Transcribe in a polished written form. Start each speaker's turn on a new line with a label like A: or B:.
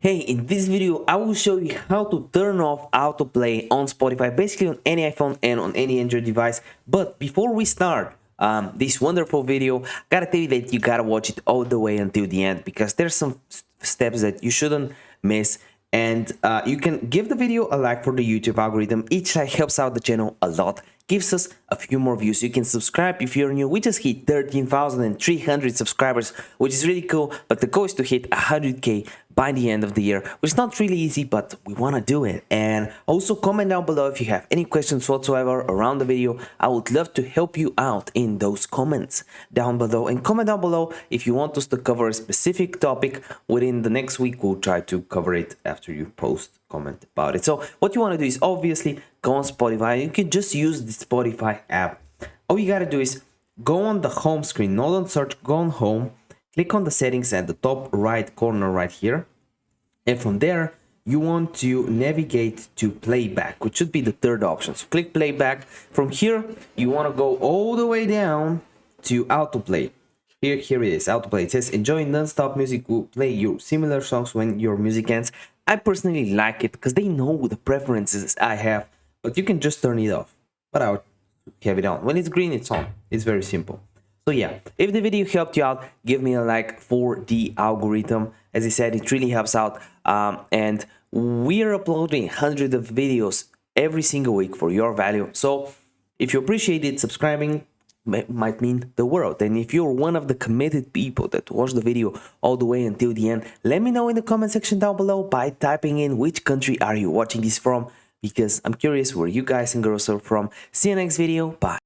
A: Hey, in this video, I will show you how to turn off autoplay on Spotify, basically on any iPhone and on any Android device. But before we start this wonderful video, gotta tell you that you gotta watch it all the way until the end because there's some steps that you shouldn't miss. And you can give the video a like for the YouTube algorithm. Each like helps out the channel a lot, gives us a few more views. You can subscribe if you're new. We just hit 13,300 subscribers, which is really cool. But the goal is to hit 100K by the end of the year, which is not really easy, but we want to do it. And also comment down below if you have any questions whatsoever around the video. I would love to help you out in those comments down below. And comment down below if you want us to cover a specific topic within the next week. We'll try to cover it after you post comment about it. So what you want to do is obviously go on Spotify. You can just use the Spotify app. All you got to do is go on the home screen, not on search, go on home. Click on the settings at the top right corner right here. And from there, you want to navigate to playback, which should be the third option. So click playback. From here, you want to go all the way down to autoplay. Here it is, autoplay. It says enjoy non-stop music will play your similar songs when your music ends. I personally like it because they know the preferences I have, but you can just turn it off. But I'll have it on. When it's green, it's on. It's very simple. So yeah, if the video helped you out, give me a like for the algorithm. As I said, it really helps out. And we're uploading hundreds of videos every single week for your value. So if you appreciate it, subscribing might mean the world. And if you're one of the committed people that watch the video all the way until the end, let me know in the comment section down below by typing in which country are you watching this from, because I'm curious where you guys and girls are from. See you next video. Bye.